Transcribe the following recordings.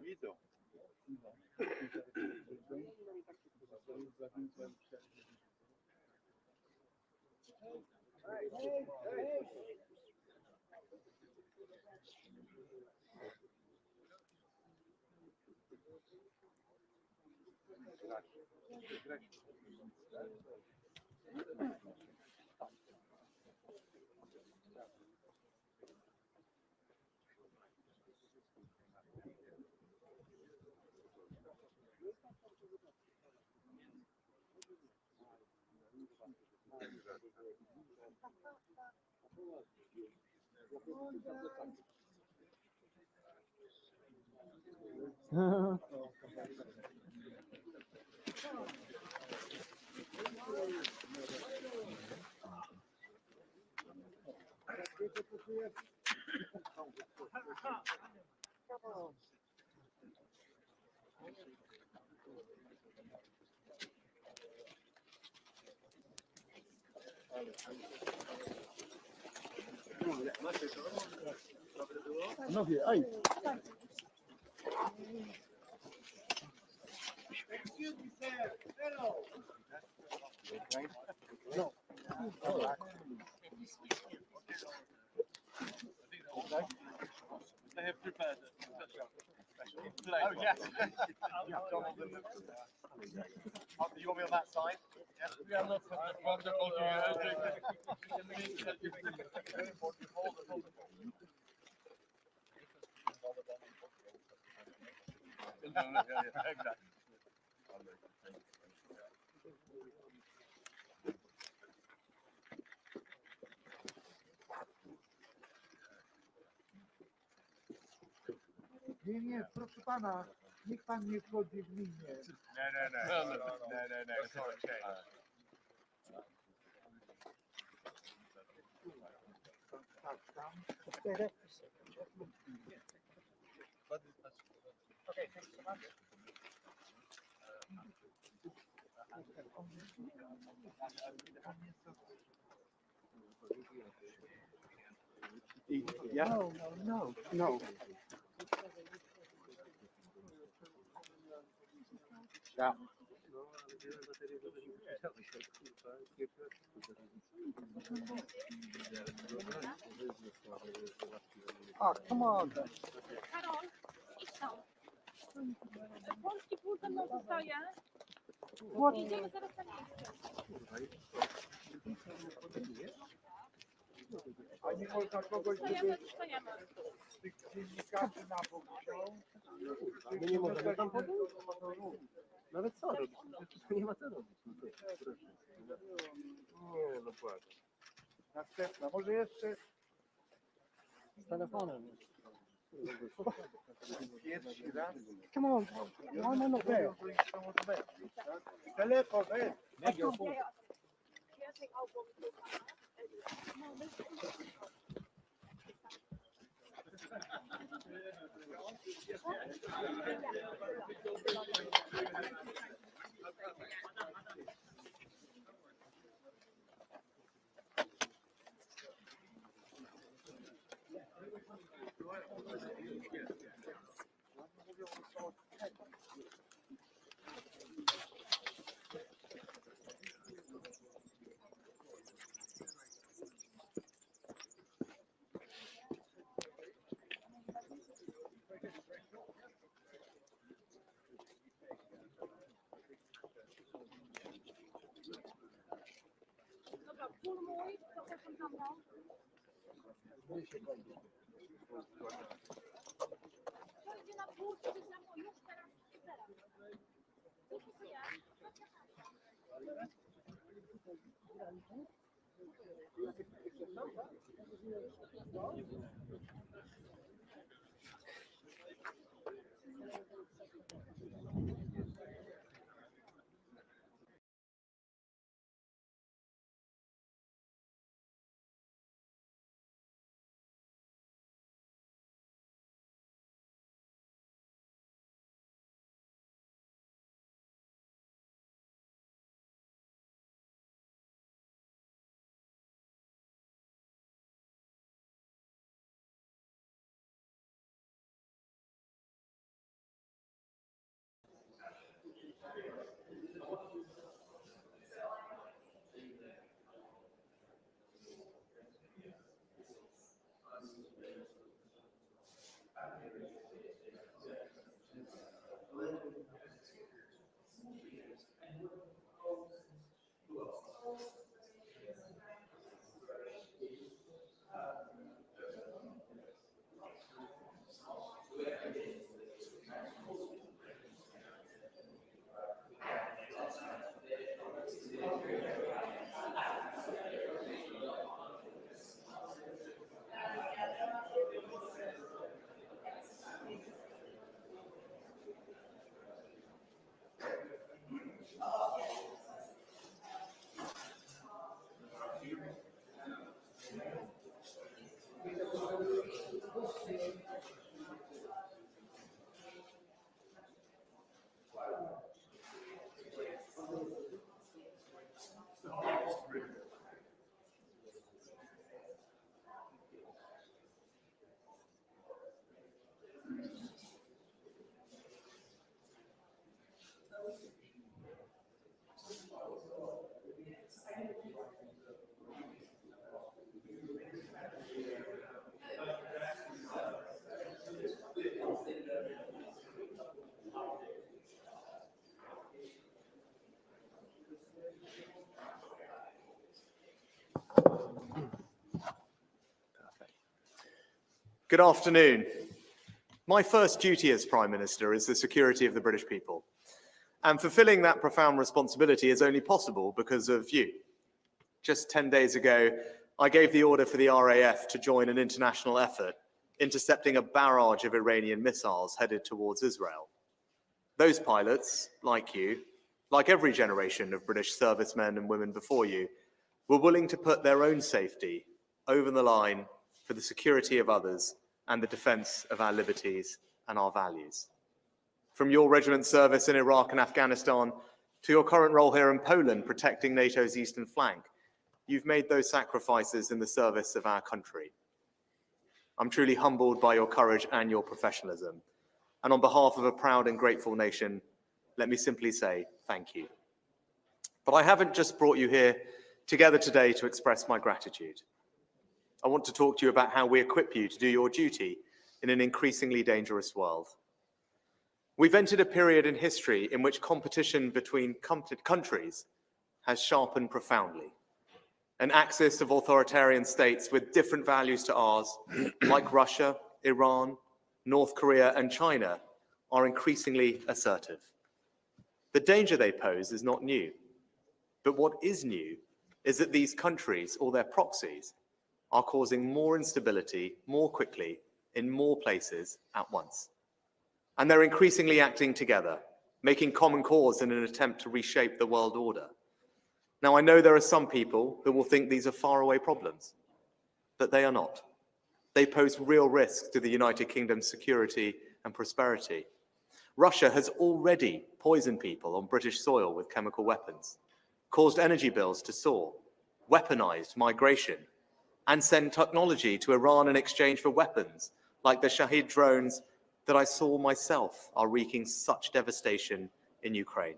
Idą. Panowie, aj! No. They have prepared a special play. Oh, yes. You want me on that side? Yes. Yeah, look, wonderful. Exactly. Nie, proszę pana, niech pan nie wchodzi w linię. No. It's not a change. Tam. Okay, thanks so much. Yeah? No. Yeah. Oh, come on. Karol, idź tam. Polski pół ze mną zostaje. Idziemy zaraz na miejsce. A nie można kogoś, Zostajemy. z tych dziennikarzy na bok wziął? My nie możemy tam podejść? Nawet co robić? To nie ma co robić. Nie, no płacz. Następna, może jeszcze Z telefonem. pierwszy raz. Come on. No, there. Telefon, Ból mój, to co tam zabrał? To idzie na pół, to jest za mój, już teraz. Co tu się Good afternoon. My first duty as Prime Minister is the security of the British people. And fulfilling that profound responsibility is only possible because of you. Just 10 days ago, I gave the order for the RAF to join an international effort intercepting a barrage of Iranian missiles headed towards Israel. Those pilots, like you, like every generation of British servicemen and women before you, were willing to put their own safety over the line for the security of others and the defense of our liberties and our values. From your regiment's service in Iraq and Afghanistan to your current role here in Poland protecting NATO's eastern flank, you've made those sacrifices in the service of our country. I'm truly humbled by your courage and your professionalism. And on behalf of a proud and grateful nation, let me simply say thank you. But I haven't just brought you here together today to express my gratitude. I want to talk to you about how we equip you to do your duty in an increasingly dangerous world. We've entered a period in history in which competition between countries has sharpened profoundly. An axis of authoritarian states with different values to ours, like Russia, Iran, North Korea, and China, are increasingly assertive. The danger they pose is not new. But what is new is that these countries, or their proxies, are causing more instability more quickly in more places at once. And they're increasingly acting together, making common cause in an attempt to reshape the world order. Now, I know there are some people who will think these are faraway problems, but they are not. They pose real risks to the United Kingdom's security and prosperity. Russia has already poisoned people on British soil with chemical weapons, caused energy bills to soar, weaponized migration, and send technology to Iran in exchange for weapons, like the Shahid drones that I saw myself are wreaking such devastation in Ukraine.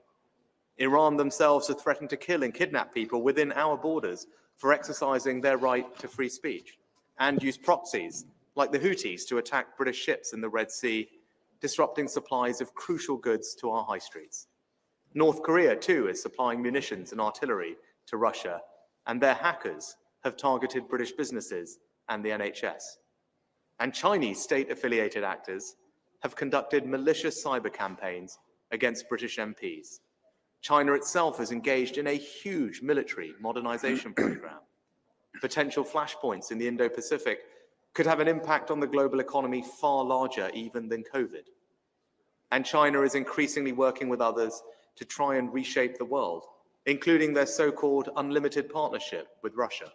Iran themselves have threatened to kill and kidnap people within our borders for exercising their right to free speech, and use proxies, like the Houthis, to attack British ships in the Red Sea, disrupting supplies of crucial goods to our high streets. North Korea, too, is supplying munitions and artillery to Russia and their hackers have targeted British businesses and the NHS. And Chinese state-affiliated actors have conducted malicious cyber campaigns against British MPs. China itself is engaged in a huge military modernization program. Potential flashpoints in the Indo-Pacific could have an impact on the global economy far larger even than COVID. And China is increasingly working with others to try and reshape the world, including their so-called unlimited partnership with Russia.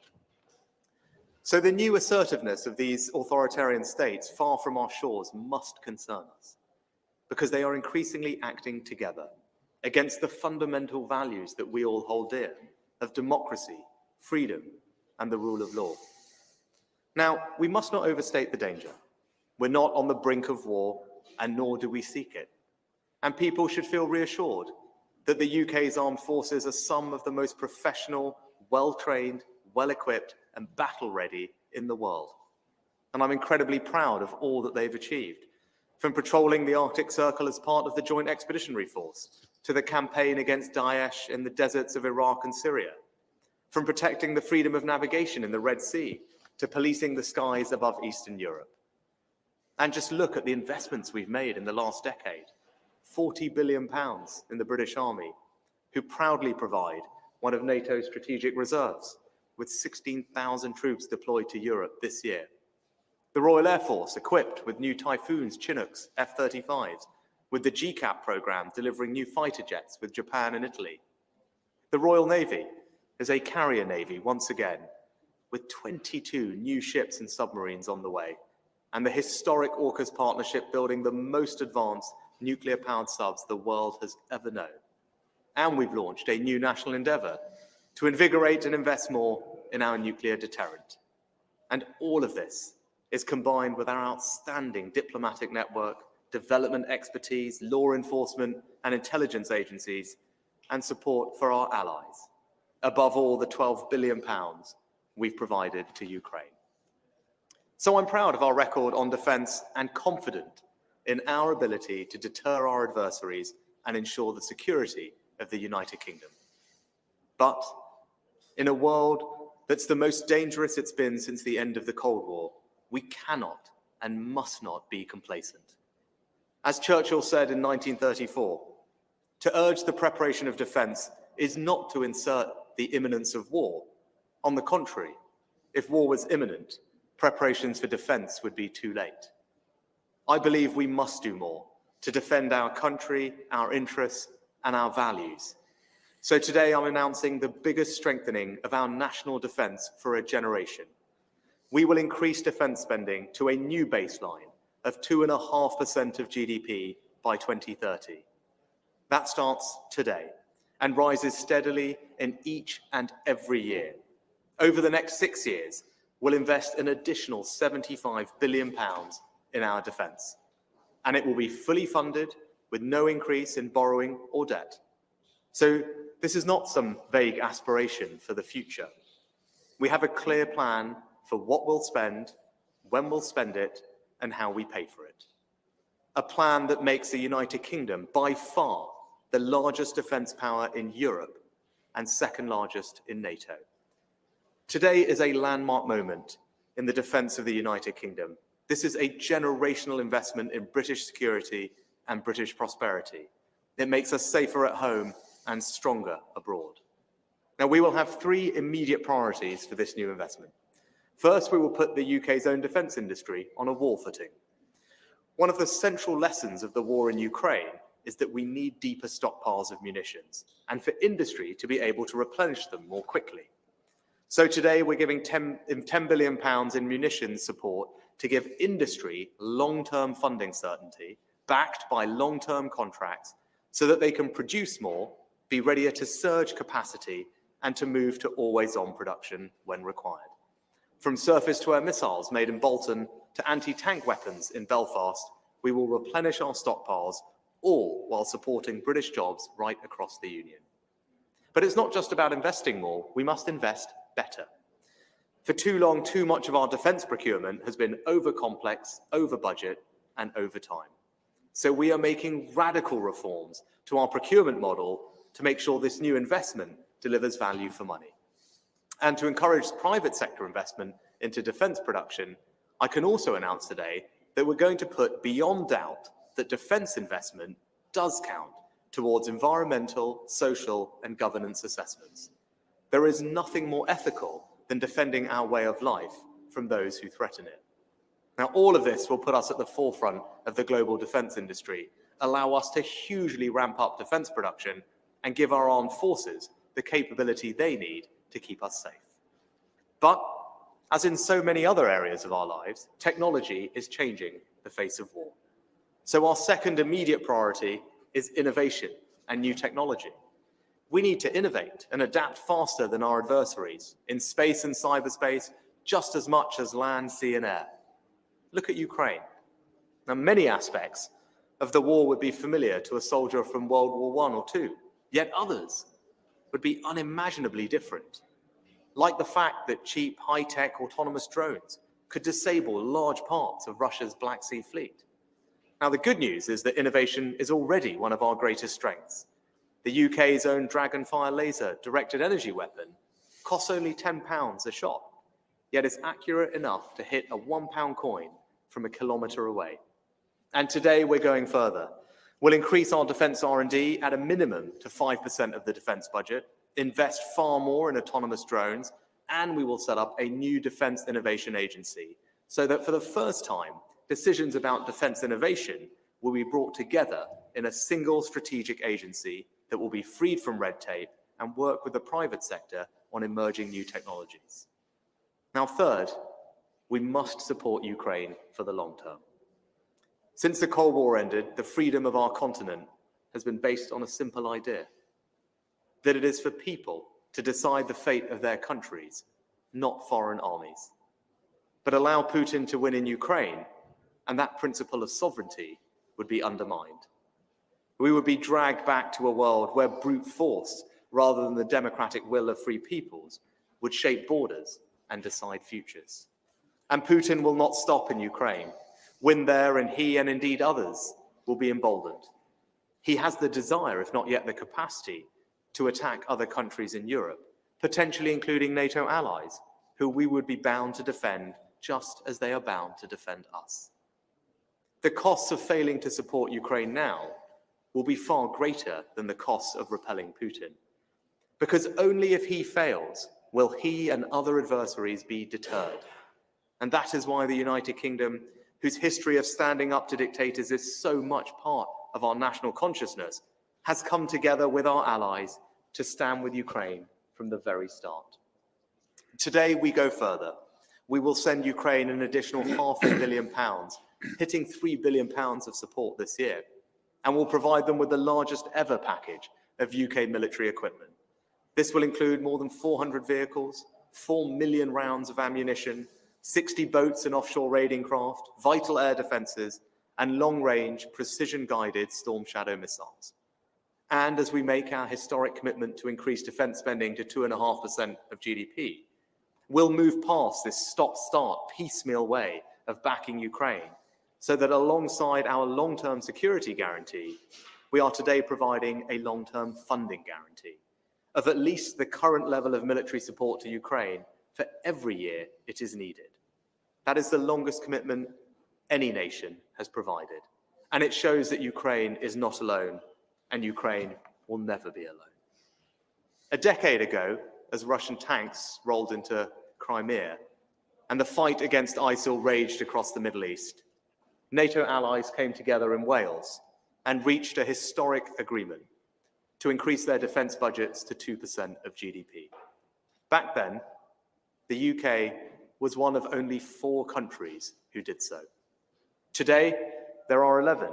So the new assertiveness of these authoritarian states far from our shores must concern us, because they are increasingly acting together against the fundamental values that we all hold dear of democracy, freedom, and the rule of law. Now, we must not overstate the danger. We're not on the brink of war, and nor do we seek it. And people should feel reassured that the UK's armed forces are some of the most professional, well-trained, well-equipped, and battle-ready in the world. And I'm incredibly proud of all that they've achieved, from patrolling the Arctic Circle as part of the Joint Expeditionary Force, to the campaign against Daesh in the deserts of Iraq and Syria, from protecting the freedom of navigation in the Red Sea, to policing the skies above Eastern Europe. And just look at the investments we've made in the last decade. £40 billion in the British Army, who proudly provide one of NATO's strategic reserves, with 16,000 troops deployed to Europe this year. The Royal Air Force, equipped with new Typhoons, Chinooks, F-35s, with the GCAP programme delivering new fighter jets with Japan and Italy. The Royal Navy is a carrier navy once again, with 22 new ships and submarines on the way, and the historic AUKUS partnership building the most advanced nuclear-powered subs the world has ever known. And we've launched a new national endeavour to invigorate and invest more in our nuclear deterrent. And all of this is combined with our outstanding diplomatic network, development expertise, law enforcement and intelligence agencies, and support for our allies. Above all, the £12 billion we've provided to Ukraine. So I'm proud of our record on defence and confident in our ability to deter our adversaries and ensure the security of the United Kingdom. But in a world that's the most dangerous it's been since the end of the Cold War, we cannot and must not be complacent. As Churchill said in 1934, to urge the preparation of defence is not to insert the imminence of war. On the contrary, if war was imminent, preparations for defence would be too late. I believe we must do more to defend our country, our interests, and our values. So today I'm announcing the biggest strengthening of our national defence for a generation. We will increase defence spending to a new baseline of 2.5% of GDP by 2030. That starts today and rises steadily in each and every year. Over the next 6 years, we'll invest an additional £75 billion in our defence. And it will be fully funded with no increase in borrowing or debt. So this is not some vague aspiration for the future. We have a clear plan for what we'll spend, when we'll spend it, and how we pay for it. A plan that makes the United Kingdom by far the largest defence power in Europe and second largest in NATO. Today is a landmark moment in the defence of the United Kingdom. This is a generational investment in British security and British prosperity. It makes us safer at home and stronger abroad. Now, we will have 3 immediate priorities for this new investment. First, we will put the UK's own defence industry on a war footing. One of the central lessons of the war in Ukraine is that we need deeper stockpiles of munitions and for industry to be able to replenish them more quickly. So today we're giving £10 billion in munitions support to give industry long-term funding certainty, backed by long-term contracts, so that they can produce more, be readier to surge capacity, and to move to always-on production when required. From surface-to-air missiles made in Bolton to anti-tank weapons in Belfast, we will replenish our stockpiles, all while supporting British jobs right across the Union. But it's not just about investing more, we must invest better. For too long, too much of our defence procurement has been over-complex, over-budget, and over time. So we are making radical reforms to our procurement model to make sure this new investment delivers value for money. And to encourage private sector investment into defence production, I can also announce today that we're going to put beyond doubt that defence investment does count towards environmental, social, and governance assessments. There is nothing more ethical than defending our way of life from those who threaten it. Now, all of this will put us at the forefront of the global defence industry, allow us to hugely ramp up defence production, and give our armed forces the capability they need to keep us safe. But, as in so many other areas of our lives, technology is changing the face of war. So our second immediate priority is innovation and new technology. We need to innovate and adapt faster than our adversaries in space and cyberspace, just as much as land, sea, and air. Look at Ukraine. Now, many aspects of the war would be familiar to a soldier from World War I or II, yet others would be unimaginably different, like the fact that cheap, high-tech autonomous drones could disable large parts of Russia's Black Sea fleet. Now, the good news is that innovation is already one of our greatest strengths. The UK's own Dragonfire laser directed energy weapon costs only £10 a shot, yet is accurate enough to hit a £1 coin from a kilometre away. And today we're going further. We'll increase our defence R&D at a minimum to 5% of the defence budget, invest far more in autonomous drones, and we will set up a new Defence Innovation Agency so that for the first time, decisions about defence innovation will be brought together in a single strategic agency that will be freed from red tape and work with the private sector on emerging new technologies. Now, third, we must support Ukraine for the long term. Since the Cold War ended, the freedom of our continent has been based on a simple idea, that it is for people to decide the fate of their countries, not foreign armies. But allow Putin to win in Ukraine, and that principle of sovereignty would be undermined. We would be dragged back to a world where brute force, rather than the democratic will of free peoples, would shape borders and decide futures. And Putin will not stop in Ukraine. Win there, and he and indeed others will be emboldened. He has the desire, if not yet the capacity, to attack other countries in Europe, potentially including NATO allies, who we would be bound to defend just as they are bound to defend us. The costs of failing to support Ukraine now will be far greater than the costs of repelling Putin, because only if he fails will he and other adversaries be deterred. And that is why the United Kingdom, whose history of standing up to dictators is so much part of our national consciousness, has come together with our allies to stand with Ukraine from the very start. Today, we go further. We will send Ukraine an additional £500 million, hitting £3 billion of support this year, and will provide them with the largest ever package of UK military equipment. This will include more than 400 vehicles, 4 million rounds of ammunition, 60 boats and offshore raiding craft, vital air defences, and long-range, precision-guided Storm Shadow missiles. And as we make our historic commitment to increase defence spending to 2.5% of GDP, we'll move past this stop-start, piecemeal way of backing Ukraine, so that alongside our long-term security guarantee, we are today providing a long-term funding guarantee of at least the current level of military support to Ukraine for every year it is needed. That is the longest commitment any nation has provided. And it shows that Ukraine is not alone, and Ukraine will never be alone. A decade ago, as Russian tanks rolled into Crimea and the fight against ISIL raged across the Middle East, NATO allies came together in Wales and reached a historic agreement to increase their defence budgets to 2% of GDP. Back then, the UK was one of only 4 countries who did so. Today, there are 11,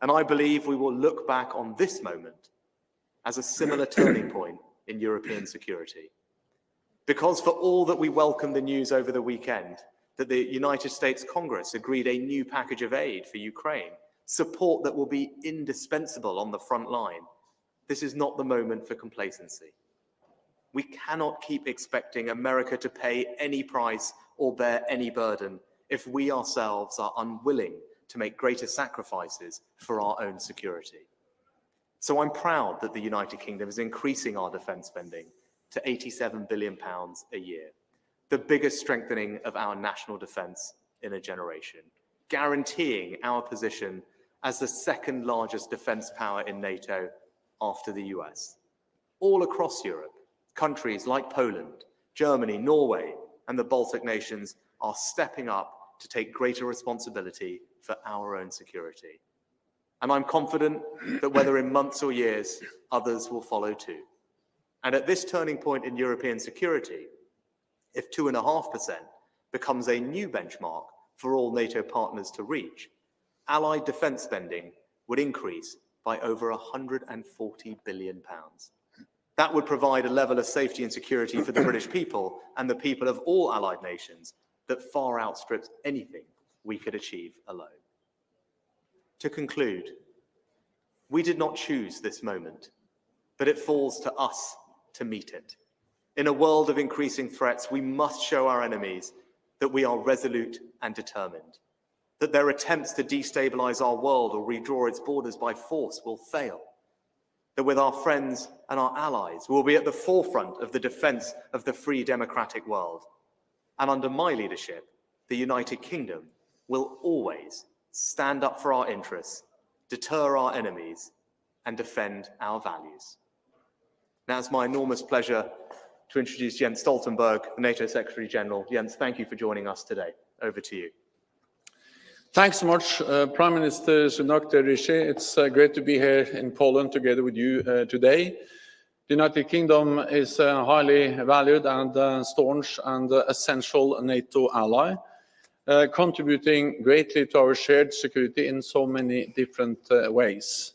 and I believe we will look back on this moment as a similar turning point in European security. Because for all that we welcome the news over the weekend that the United States Congress agreed a new package of aid for Ukraine, support that will be indispensable on the front line, this is not the moment for complacency. We cannot keep expecting America to pay any price or bear any burden if we ourselves are unwilling to make greater sacrifices for our own security. So I'm proud that the United Kingdom is increasing our defence spending to £87 billion a year, the biggest strengthening of our national defence in a generation, guaranteeing our position as the second largest defence power in NATO after the US. All across Europe, countries like Poland, Germany, Norway, and the Baltic nations are stepping up to take greater responsibility for our own security. And I'm confident that whether in months or years, others will follow too. And at this turning point in European security, if 2.5% becomes a new benchmark for all NATO partners to reach, Allied defence spending would increase by over £140 billion. That would provide a level of safety and security for the British people and the people of all Allied nations that far outstrips anything we could achieve alone. To conclude, we did not choose this moment, but it falls to us to meet it. In a world of increasing threats, we must show our enemies that we are resolute and determined, that their attempts to destabilize our world or redraw its borders by force will fail, that with our friends and our allies, we will be at the forefront of the defense of the free democratic world. And under my leadership, the United Kingdom will always stand up for our interests, deter our enemies, and defend our values. Now it's my enormous pleasure to introduce Jens Stoltenberg, the NATO Secretary General. Jens, thank you for joining us today. Over to you. Thanks so much, Prime Minister Sunak and Rishi. It's great to be here in Poland together with you today. The United Kingdom is a highly valued and staunch and essential NATO ally, contributing greatly to our shared security in so many different ways.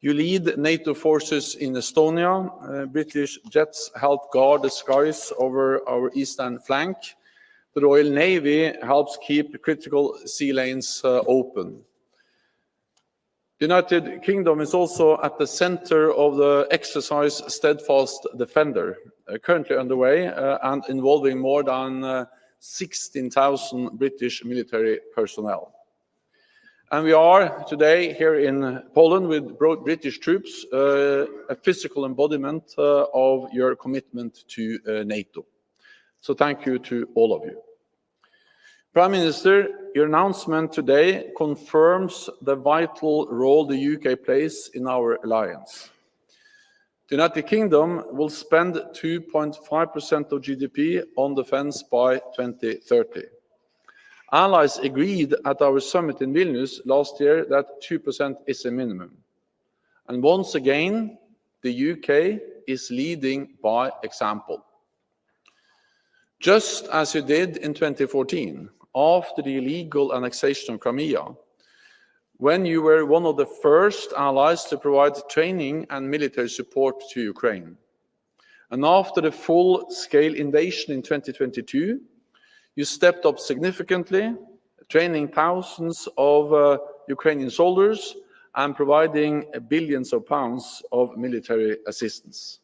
You lead NATO forces in Estonia. British jets help guard the skies over our eastern flank. The Royal Navy helps keep critical sea lanes open. The United Kingdom is also at the center of the exercise Steadfast Defender, currently underway and involving more than 16,000 British military personnel. And we are today here in Poland with British troops, a physical embodiment of your commitment to NATO. So thank you to all of you. Prime Minister, your announcement today confirms the vital role the UK plays in our alliance. The United Kingdom will spend 2.5% of GDP on defence by 2030. Allies agreed at our summit in Vilnius last year that 2% is a minimum. And once again, the UK is leading by example. Just as you did in 2014, after the illegal annexation of Crimea, when you were one of the first allies to provide training and military support to Ukraine. And after the full-scale invasion in 2022, you stepped up significantly, training thousands of Ukrainian soldiers and providing billions of pounds of military assistance.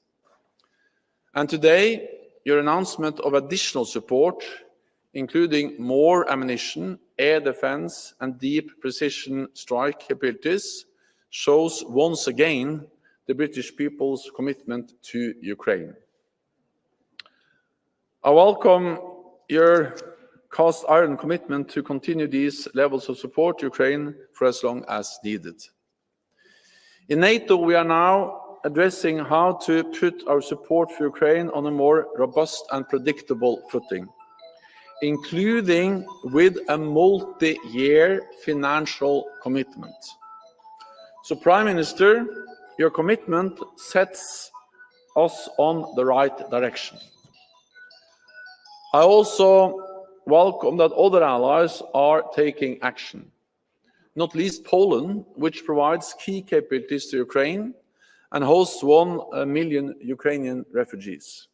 And today, your announcement of additional support, including more ammunition, air defense, and deep precision strike capabilities, shows once again the British people's commitment to Ukraine. I welcome your cast iron commitment to continue these levels of support to Ukraine for as long as needed. In NATO, we are now addressing how to put our support for Ukraine on a more robust and predictable footing, including with a multi-year financial commitment. So, Prime Minister, your commitment sets us on the right direction. I also welcome that other allies are taking action, not least Poland, which provides key capabilities to Ukraine and hosts 1 million Ukrainian refugees.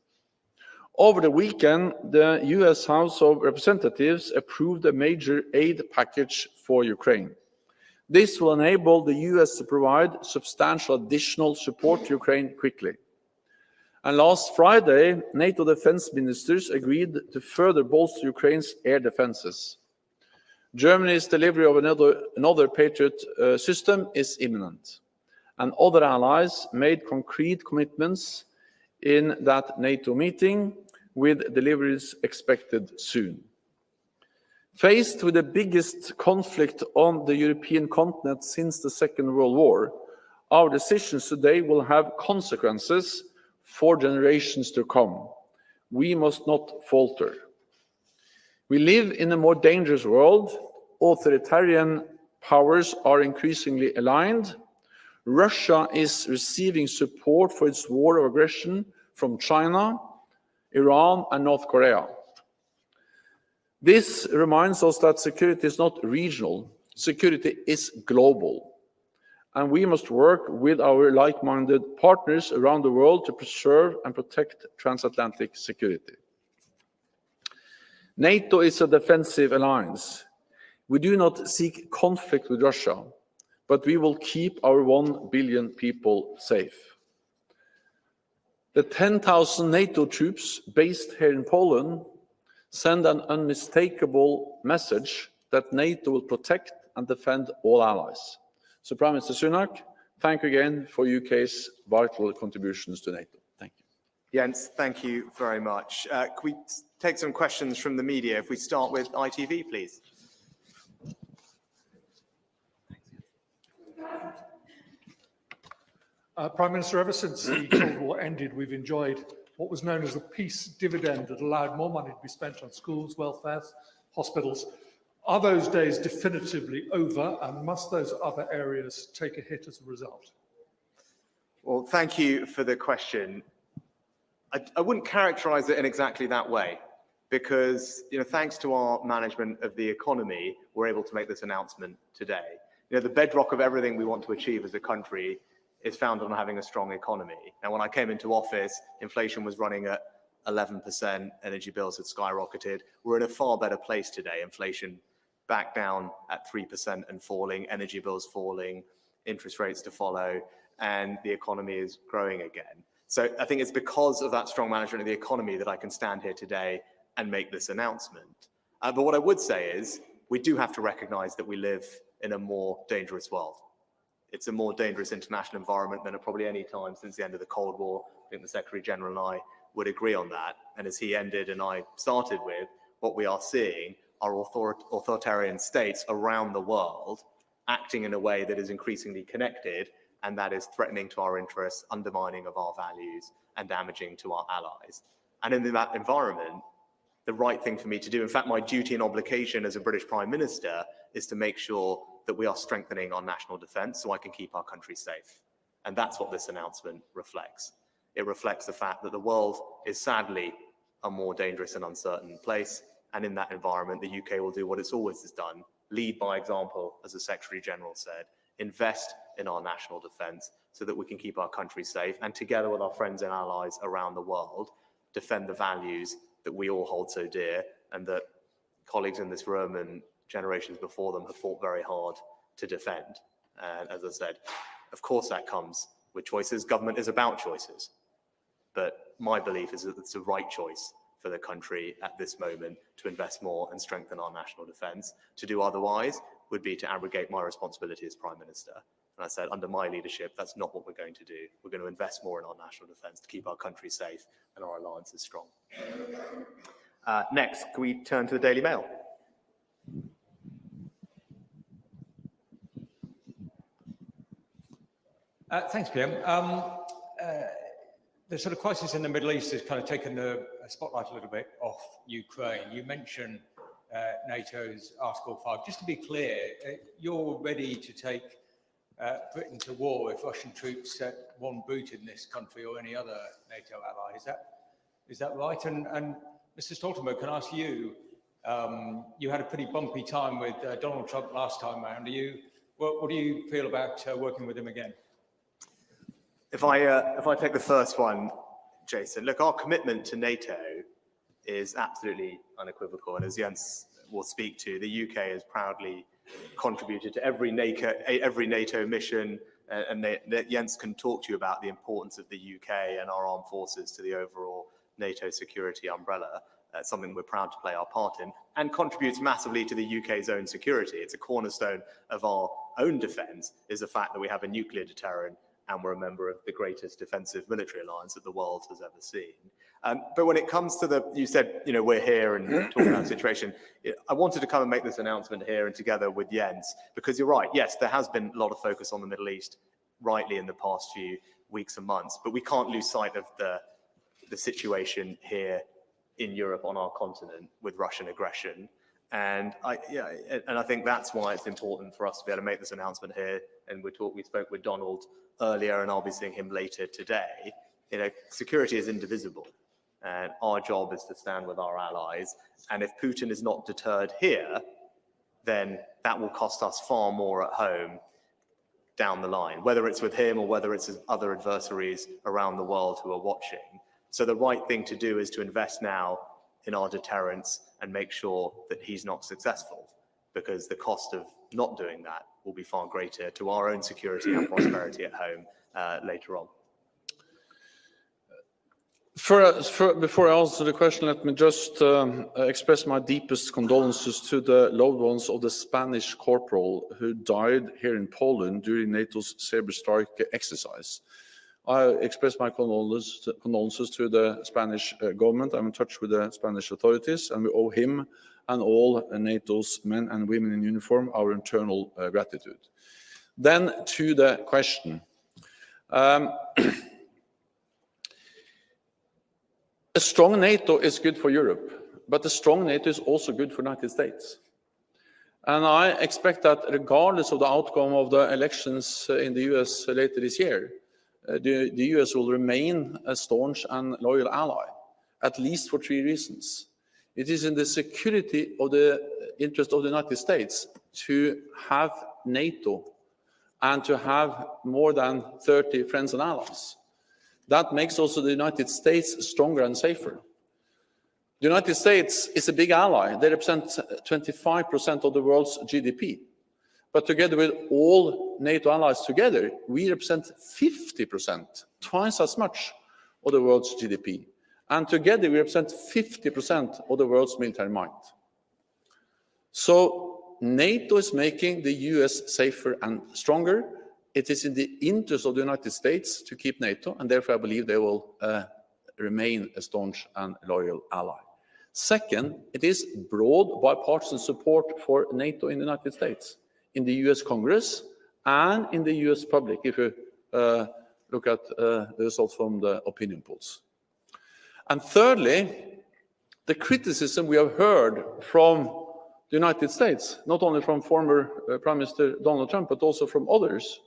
Over the weekend, the US House of Representatives approved a major aid package for Ukraine. This will enable the US to provide substantial additional support to Ukraine quickly. And last Friday, NATO defense ministers agreed to further bolster Ukraine's air defenses. Germany's delivery of another Patriot system is imminent, and other allies made concrete commitments in that NATO meeting, with deliveries expected soon. Faced with the biggest conflict on the European continent since the Second World War, our decisions today will have consequences for generations to come. We must not falter. We live in a more dangerous world. Authoritarian powers are increasingly aligned. Russia is receiving support for its war of aggression from China, Iran, and North Korea. This reminds us that security is not regional, security is global. And we must work with our like-minded partners around the world to preserve and protect transatlantic security. NATO is a defensive alliance. We do not seek conflict with Russia, but we will keep our 1 billion people safe. The 10,000 NATO troops based here in Poland send an unmistakable message that NATO will protect and defend all allies. So, Prime Minister Sunak, thank you again for UK's vital contributions to NATO. Thank you. Jens, thank you very much. Can we take some questions from the media? If we start with ITV, please. Prime Minister, ever since the Cold War ended, we've enjoyed what was known as the peace dividend that allowed more money to be spent on schools, welfare, hospitals. Are those days definitively over, and must those other areas take a hit as a result? Well, thank you for the question. I wouldn't characterize it in exactly that way, because thanks to our management of the economy, we're able to make this announcement today. The bedrock of everything we want to achieve as a country is founded on having a strong economy. Now, when I came into office, inflation was running at 11%, energy bills had skyrocketed. We're in a far better place today. Inflation back down at 3% and falling, energy bills falling, interest rates to follow, and the economy is growing again. So I think it's because of that strong management of the economy that I can stand here today and make this announcement. But what I would say is we do have to recognize that we live in a more dangerous world. It's a more dangerous international environment than at probably any time since the end of the Cold War. I think the Secretary General and I would agree on that. And as he ended and I started with, what we are seeing are authoritarian states around the world acting in a way that is increasingly connected, and that is threatening to our interests, undermining of our values, and damaging to our allies. And in that environment, the right thing for me to do, in fact, my duty and obligation as a British Prime Minister, is to make sure that we are strengthening our national defence so I can keep our country safe. And that's what this announcement reflects. It reflects the fact that the world is sadly a more dangerous and uncertain place. And in that environment, the UK will do what it's always done, lead by example, as the Secretary General said, invest in our national defence so that we can keep our country safe, and together with our friends and allies around the world, defend the values that we all hold so dear and that colleagues in this room and generations before them have fought very hard to defend. And as I said, of course that comes with choices. Government is about choices. But my belief is that it's the right choice for the country at this moment to invest more and strengthen our national defence. To do otherwise would be to abrogate my responsibility as Prime Minister. And I said, under my leadership, that's not what we're going to do. We're going to invest more in our national defence to keep our country safe and our alliances strong. Next, can we turn to the Daily Mail? Thanks, PM. The sort of crisis in the Middle East has kind of taken the spotlight a little bit off Ukraine. You mentioned NATO's Article 5. Just to be clear, you're ready to take Britain to war if Russian troops set one boot in this country or any other NATO ally. Is that right? And Mr. Stoltenberg, can I ask you, you had a pretty bumpy time with Donald Trump last time around. What do you feel about working with him again? If I take the first one, Jason, look, our commitment to NATO is absolutely unequivocal. And as Jens will speak to, the UK has proudly contributed to every NATO mission, and Jens can talk to you about the importance of the UK and our armed forces to the overall NATO security umbrella. Something we're proud to play our part in, and contributes massively to the UK's own security. It's a cornerstone of our own defence, is the fact that we have a nuclear deterrent and we're a member of the greatest defensive military alliance that the world has ever seen. But when it comes to you said, we're here and talking about the situation, I wanted to come and make this announcement here and together with Jens, because you're right, yes, there has been a lot of focus on the Middle East, rightly, in the past few weeks and months, but we can't lose sight of the situation here in Europe, on our continent, with Russian aggression. And I think that's why it's important for us to be able to make this announcement here. And we spoke with Donald earlier, and I'll be seeing him later today. Security is indivisible, and our job is to stand with our allies. And if Putin is not deterred here, then that will cost us far more at home down the line, whether it's with him or whether it's other adversaries around the world who are watching. So the right thing to do is to invest now in our deterrence and make sure that he's not successful, because the cost of not doing that will be far greater to our own security and prosperity at home later on. Before I answer the question, let me just express my deepest condolences to the loved ones of the Spanish corporal who died here in Poland during NATO's Sabre Strike exercise. I express my condolences to the Spanish government. I'm in touch with the Spanish authorities, and we owe him and all NATO's men and women in uniform our eternal gratitude. Then to the question. A strong NATO is good for Europe, but a strong NATO is also good for the United States. And I expect that regardless of the outcome of the elections in the US later this year, the US will remain a staunch and loyal ally, at least for 3 reasons. It is in the security of the interest of the United States to have NATO and to have more than 30 friends and allies. That makes also the United States stronger and safer. The United States is a big ally. They represent 25% of the world's GDP. But together with all NATO allies together, we represent 50%, twice as much of the world's GDP. And together we represent 50% of the world's military might. So NATO is making the US safer and stronger. It is in the interest of the United States to keep NATO, and therefore I believe they will remain a staunch and loyal ally. Second, it is broad bipartisan support for NATO in the United States, in the US Congress and in the US public, if you look at the results from the opinion polls. And thirdly, the criticism we have heard from the United States, not only from former Prime Minister Donald Trump, but also from others,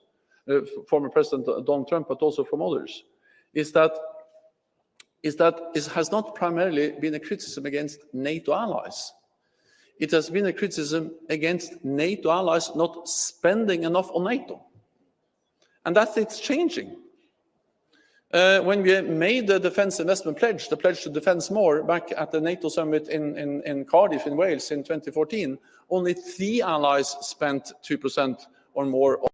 former President Donald Trump, but also from others, is that it has not primarily been a criticism against NATO allies. It has been a criticism against NATO allies not spending enough on NATO. And it's changing. When we made the defense investment pledge, the pledge to defense more, back at the NATO summit in Cardiff in Wales in 2014, only 3 allies spent 2% or more